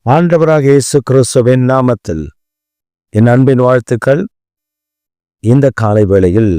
ஆண்டவராக இயேசு கிறிஸ்துவின் நாமத்தில் என் அன்பின் வாழ்த்துக்கள். இந்த காலை வேளையில்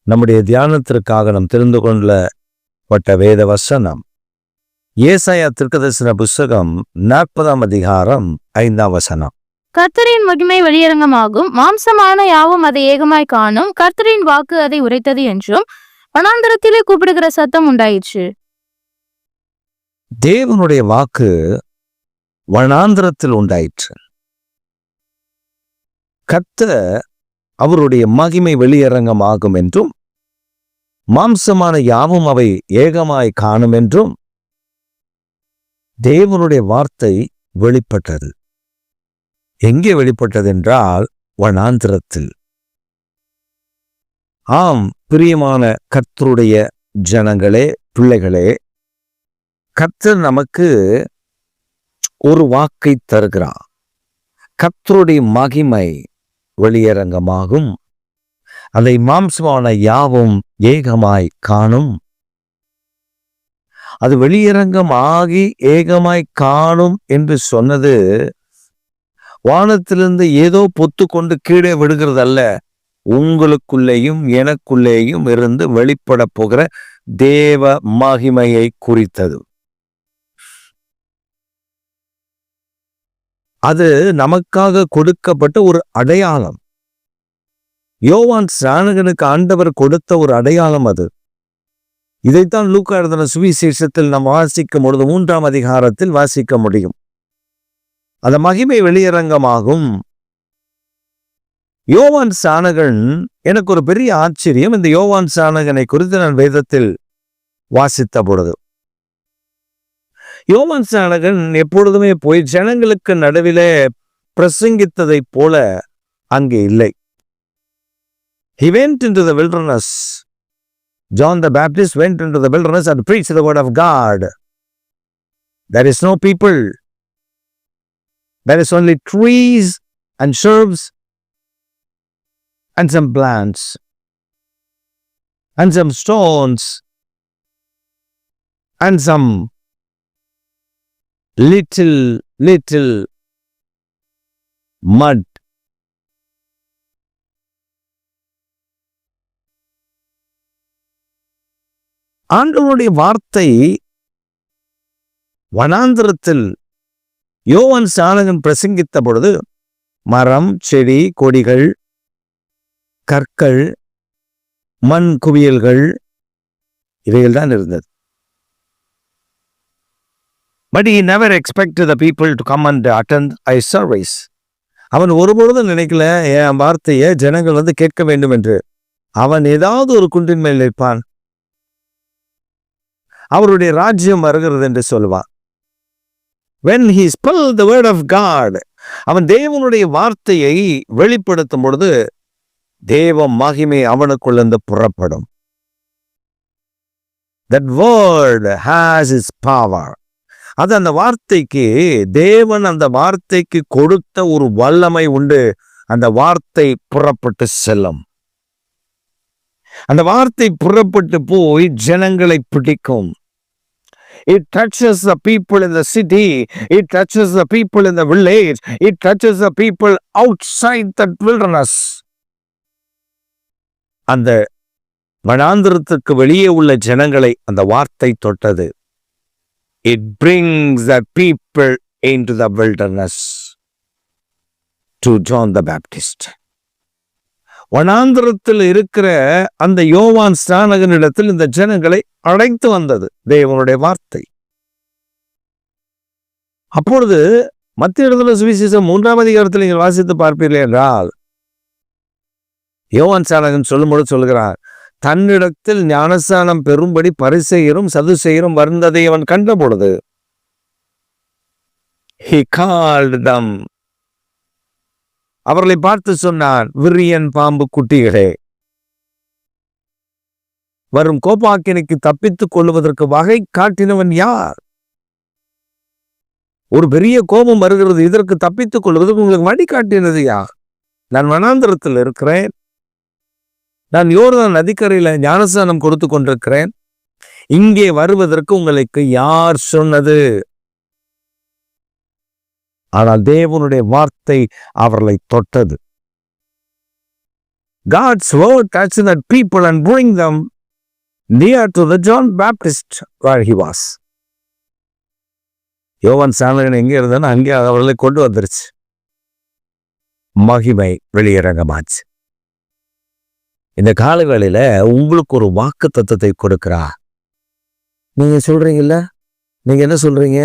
நம்முடைய தியானத்திற்காக நாம் தெரிந்து கொள்ளப்பட்ட வேத வசனம் ஏசாயா தீர்க்கதரிசன புஸ்தகம் 40ஆம் அதிகாரம் 5ஆம் வசனம். கர்த்தரின் மகிமை வெளியரங்கமாகும், மாம்சமான யாவும் அதை ஏகமாய் காணும். கர்த்தரின் வாக்கு அதை உரைத்தது என்றும் வனாந்தரத்திலே கூப்பிடுகிற சத்தம் உண்டாயிற்று. தேவனுடைய வாக்கு வனாந்தரத்தில் உண்டாயிற்று. கர்த்தர் அவருடைய மகிமை வெளியரங்கமாகும் என்றும் மாம்சமான யாவும் அவை ஏகமாய் காணும் என்றும் தேவனுடைய வார்த்தை வெளிப்பட்டது. எங்கே வெளிப்பட்டது என்றால் வனாந்தரத்தில். ஆம், பிரியமான கர்த்தருடைய ஜனங்களே, பிள்ளைகளே, கர்த்தர் நமக்கு ஒரு வாக்கை தருகிறார். கர்த்தருடைய மகிமை வெளியரங்கமாகும், அதை மாம்சமான யாவும் ஏகமாய் காணும். அது வெளியரங்கமாகி ஏகமாய் காணும் என்று சொன்னது வானத்திலிருந்து ஏதோ பொத்து கொண்டு கீழே விடுகிறதல்ல, உங்களுக்குள்ளேயும் எனக்குள்ளேயும் இருந்து வெளிப்பட போகிற தேவ மகிமையை குறித்தது. அது நமக்காக கொடுக்கப்பட்ட ஒரு அடையாளம். யோவான் ஸ்நானகனுக்கு ஆண்டவர் கொடுத்த ஒரு அடையாளம் அது. இதைத்தான் லூக்கா எழுதின சுவிசேஷத்தில் நாம் வாசிக்கும் பொழுது 3ஆம் அதிகாரத்தில் வாசிக்க முடியும். அந்த மகிமை வெளியரங்கமாகும். யோவான் ஸ்நானகன், எனக்கு ஒரு பெரிய ஆச்சரியம். இந்த யோவான் ஸ்நானகனை குறித்து நான் வேதத்தில் வாசித்த பொழுது, யோவான் ஸ்நானகன் எப்பொழுதுமே போய் ஜனங்களுக்கு நடுவிலே பிரசங்கித்ததை போல அங்கே இல்லை. He went into the wilderness. John the Baptist went into the wilderness and preached the word of God. There is no people. There is only trees and shrubs and some plants and some stones and some little mud. ஆண்டவருடைய வார்த்தை வனாந்தரத்தில் யோவான் ஸ்நானகன் பிரசங்கித்த பொழுது மரம், செடி, கொடிகள், கற்கள், மண் குவியல்கள் இவைகள் தான் இருந்தது. But he never expected the people to come and attend a service. அவன் ஒருபொழுதும் நினைக்கல என் வார்த்தையை ஜனங்கள் கேட்க வேண்டும் என்று. அவன் ஏதாவது ஒரு குன்றின் மேல் நிற்பான், அவருடைய ராஜ்யம் வருகிறது என்று சொல்வான். When he spoke the word of God, அவன் தேவனுடைய வார்த்தையை வெளிப்படுத்தும் பொழுது தேவ மகிமை அவனுக்குள்ள புறப்படும். That word has its power. அது அந்த வார்த்தைக்கு, தேவன் அந்த வார்த்தைக்கு கொடுத்த ஒரு வல்லமை உண்டு. அந்த வார்த்தை புறப்பட்டு செல்லும். அந்த வார்த்தை புறப்பட்டு போய் ஜனங்களை பிடிக்கும். It touches the people in the city. It touches the people in the village. It touches the people outside that wilderness. அந்த வனாந்தரத்துக்கு வெளியே உள்ள ஜனங்களை அந்த வார்த்தை தொட்டது. It brings the people into the wilderness to John the Baptist. வனாந்தரத்தில் இருக்கிற அந்த யோவான் ஸ்நானகனிடத்தில் இந்த ஜனங்களை அழைத்து வந்தது தேவனுடைய வார்த்தை. அப்பொழுது மத்திய எழுதின சுவிசேஷம் 3ஆம் அதிகாரத்தில் நீங்கள் வாசித்து பார்ப்பீர்கள் என்றால், யோவான் ஸ்நானகன் சொல்லும்போது சொல்கிறார், தன்னிடத்தில் ஞானஸ்நானம் பெறும்படி பரிசேயரும் சதுசேயரும் வந்ததை அவன் கண்ட பொழுது he called them. அவர்களை பார்த்து சொன்னான், விரியன் பாம்பு குட்டிகளே, வரும் கோபாக்கினைக்கு தப்பித்துக் கொள்வதற்கு வகை காட்டினவன் யார்? ஒரு பெரிய கோபம் வருகிறது, இதற்கு தப்பித்துக் கொள்வதற்கு உங்களுக்கு வழி காட்டினது யார்? நான் வனாந்தரத்தில் இருக்கிறேன், நான் யோர்தான் நதிக்கரையில ஞானஸ்நானம் கொடுத்து கொண்டிருக்கிறேன். இங்கே வருவதற்கு உங்களுக்கு யார் சொன்னது? ஆனால் தேவனுடைய வார்த்தை அவர்களை தொட்டது. God's word touched that people and bring them near to the John Baptist where he was. யோவான் ஸ்நானகன் எங்கே இருந்தானோ அங்கே அவர்களை கொண்டு வந்துருச்சு. மகிமை வெளியரங்கமாச்சு. இந்த காலவேளையில உங்களுக்கு ஒரு வாக்கு தத்தத்தை கொடுக்கிறா. நீங்க சொல்றீங்கல்ல, நீங்க என்ன சொல்றீங்க?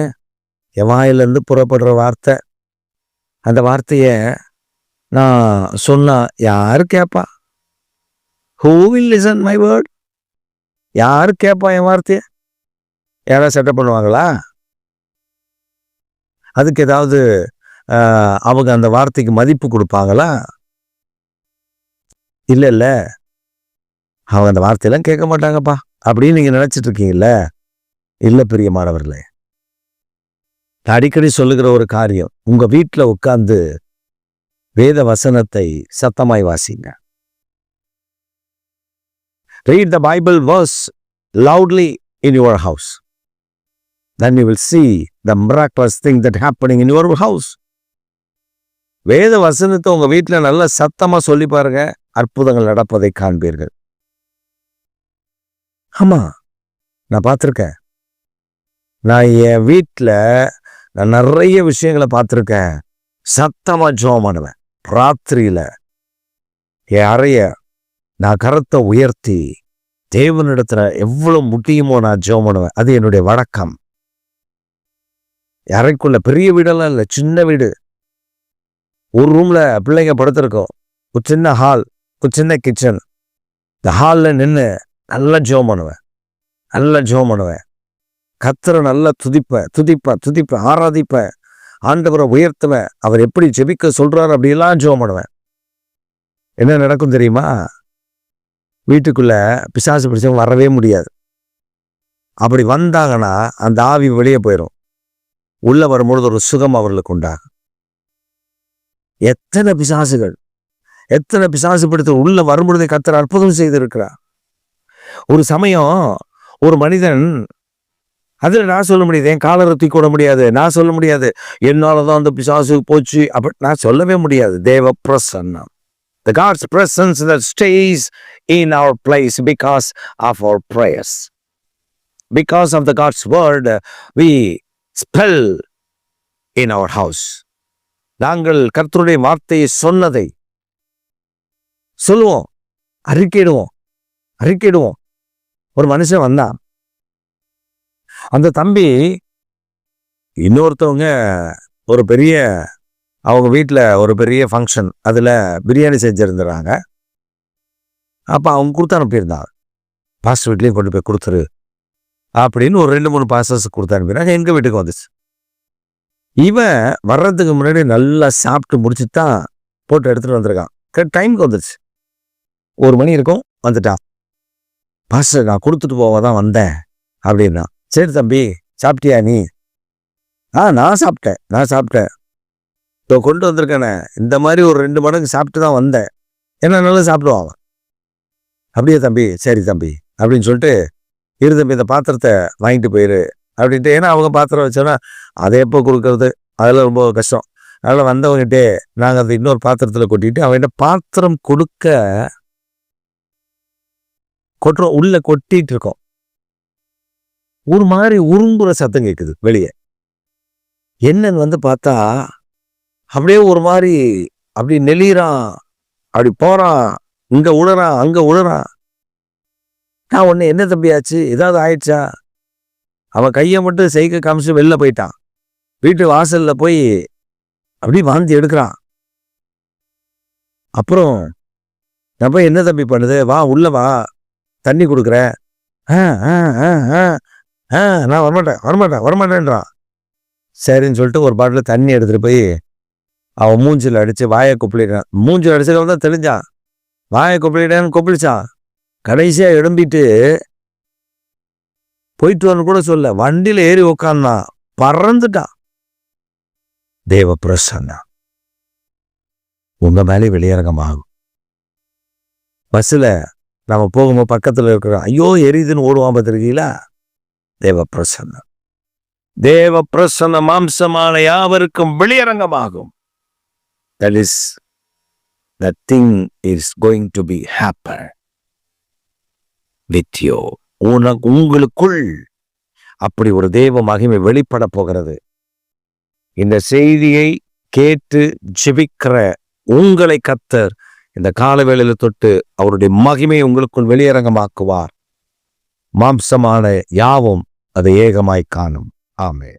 என் வாயிலிருந்து புறப்படுற வார்த்தை, அந்த வார்த்தைய நான் சொன்னா யாரு கேட்பா? Who will listen my word? யாரு கேட்பா என் வார்த்தைய? யாராவது செட்டப் பண்ணுவாங்களா? அதுக்கு ஏதாவது அவங்க அந்த வார்த்தைக்கு மதிப்பு கொடுப்பாங்களா? இல்ல அவங்க அந்த வார்த்தையெல்லாம் கேட்க மாட்டாங்கப்பா அப்படின்னு நீங்க நினைச்சிட்டு இருக்கீங்கல்ல. இல்ல பிரியமானவர்களே, அடிக்கடி சொல்லுகிற ஒரு காரியம், உங்க வீட்டுல உட்கார்ந்து வேத வசனத்தை சத்தமாய் வாசிங்க. Read the Bible verse loudly in your house. Then you will see the miraculous thing that happening in your house. வேத வசனத்தை உங்க வீட்டுல நல்ல சத்தமா சொல்லி பாருங்க, அற்புதங்கள் நடப்பதை காண்பீர்கள். ஆமா, நான் பார்த்திருக்கேன். நான் என் வீட்டுல நான் நிறைய விஷயங்களை பார்த்திருக்கேன். சத்தமா ஜெபம் பண்ணுவேன். ராத்திரியில என் அறைய நான் கரத்தை உயர்த்தி தேவனிடத்துல எவ்வளவு முடியுமோ நான் ஜெபம் பண்ணுவேன். அது என்னுடைய வழக்கம். அறைக்குள்ள பெரிய வீடெல்லாம் இல்லை, சின்ன வீடு. ஒரு ரூம்ல பிள்ளைங்க படுத்திருக்கோம், ஒரு சின்ன ஹால், ஒரு சின்ன கிச்சன். இந்த ஹால்ல நின்று நல்லா ஜெபம் பண்ணுவேன். கர்த்தரை நல்லா துதிப்பேன், ஆராதிப்பேன், ஆண்டவரை உயர்த்துவேன். அவர் எப்படி ஜெபிக்க சொல்றாரு அப்படியெல்லாம் ஜெபம் பண்ணுவேன். என்ன நடக்கும் தெரியுமா? வீட்டுக்குள்ள பிசாசு பிடிச்சவங்க வரவே முடியாது. அப்படி வந்தாங்கன்னா அந்த ஆவி வெளியே போயிடும். உள்ள வரும்பொழுது ஒரு சுகம் அவர்களுக்கு உண்டாகும். எத்தனை பிசாசு பிடித்து உள்ள வரும்பொழுதே கர்த்தர் அற்புதம் செய்திருக்கிறார். ஒரு சமயம் ஒரு மனிதன், அதுல நான் சொல்ல முடியாது, என் காலரை தூக்கி விட முடியாது, நான் சொல்ல முடியாது என்னாலதான் அந்த பிசாசு போச்சு அப்படி நான் சொல்லவே முடியாது. தேவ பிரசன்னம், the God's presence that stays in our place because of our prayers, because of the God's word we spell in our house. நாங்கள் கர்த்தருடைய வார்த்தையை சொன்னதை சொல்லுவோம், அறிக்கையிடுவோம். ஒரு மனுஷன் வந்தான். அந்த தம்பி இன்னொருத்தவங்க ஒரு பெரிய, அவங்க வீட்டில் ஒரு பெரிய ஃபங்க்ஷன், அதில் பிரியாணி செஞ்சுருந்துறாங்க. அப்போ அவங்க கொடுத்து அனுப்பியிருந்தாங்க. பாஸ்டர் வீட்லேயும் கொண்டு போய் கொடுத்துரு அப்படின்னு ஒரு 2-3 பாஸ்டர்ஸ் கொடுத்து அனுப்பிடுறாங்க. எங்கள் வீட்டுக்கு வந்துச்சு. இவன் வர்றதுக்கு முன்னாடி நல்லா சாப்பிட்டு முடிச்சுட்டு தான் போட்டு எடுத்துகிட்டு வந்திருக்கான். டைமுக்கு வந்துச்சு, 1 மணி இருக்கும், வந்துட்டான். பாஸ்டர் நான் கொடுத்துட்டு போக தான் வந்தேன் அப்படின்னா. சரி தம்பி, சாப்பிட்டியா நீ? நான் சாப்பிட்டேன். இப்போ கொண்டு வந்திருக்கேனே, இந்த மாதிரி ஒரு 2 மடங்கு சாப்பிட்டு தான் வந்தேன், என்ன நல்லா சாப்பிடுவாங்க. அப்படியே தம்பி, சரி தம்பி அப்படின்னு சொல்லிட்டு, இரு தம்பி இந்த பாத்திரத்தை வாங்கிட்டு போயிரு அப்படின்ட்டு. ஏன்னா அவங்க பாத்திரம் வச்சோன்னா அதை எப்போ கொடுக்கறது, அதெல்லாம் ரொம்ப கஷ்டம். அதனால் வந்தவங்ககிட்டே நாங்கள் அதை இன்னொரு பாத்திரத்தில் கொட்டிட்டு அவன்கிட்ட பாத்திரம் கொட்டுறோம். உள்ள கொட்டிட்டு இருக்கோம். ஒரு மாதிரி உரும்புற சத்தம் கேட்குது வெளியே. என்னன்னு பார்த்தா அப்படியே ஒரு மாதிரி அப்படி நெளிறான், அப்படி போறான், இங்க உழறான், அங்க உழறான். நான் ஒண்ணு, என்ன தம்பியாச்சு, ஏதாவது ஆயிடுச்சா? அவன் கையை மட்டும் செய்க காமிச்சு வெளில போயிட்டான். வீட்டு வாசல்ல போய் அப்படி வாந்தி எடுக்கிறான். அப்புறம் நான் போய், என்ன தம்பி பண்ணுது, வா உள்ள வா, தண்ணி கொடுக்குறேன். நான் வரமாட்டேன்றான். சரின்னு சொல்லிட்டு ஒரு பாட்டில் தண்ணி எடுத்துட்டு போய் அவன் மூஞ்சில் அடிச்சு வாயை கொப்பளிட்டான். மூஞ்சில் அடிச்சவன் தான் தெளிஞ்சான். வாயை கொப்பளிச்சான். கடைசியா எழும்பிட்டு போயிட்டு வரணும் கூட சொல்ல, வண்டியில ஏறி உக்காந்தான், பறந்துட்டான். தேவ பிரசன்னா உங்க மேலே வெளியரங்கமாகும். பஸ்ல நம்ம போகும்போது பக்கத்துல இருக்கிறோம், ஐயோ எரியுதுன்னு ஓடுவான் பார்த்துருக்கீங்களா? தேவ பிரசன்னா தேவ பிரசன்ன மாம்சமான யாவருக்கும் வெளியரங்கமாகும். That is, the thing is going to be happen with you. உங்களுக்குள் அப்படி ஒரு தேவ மகிமை வெளிப்பட போகிறது. இந்த செய்தியை கேட்டு ஜெபிக்கிற உங்களை கர்த்தர் இந்த காலவேளையில தொட்டு அவருடைய மகிமையை உங்களுக்குள் வெளியரங்கமாக்குவார். மாம்சமான யாவும் அதை ஏகமாய் காணும். ஆமென்.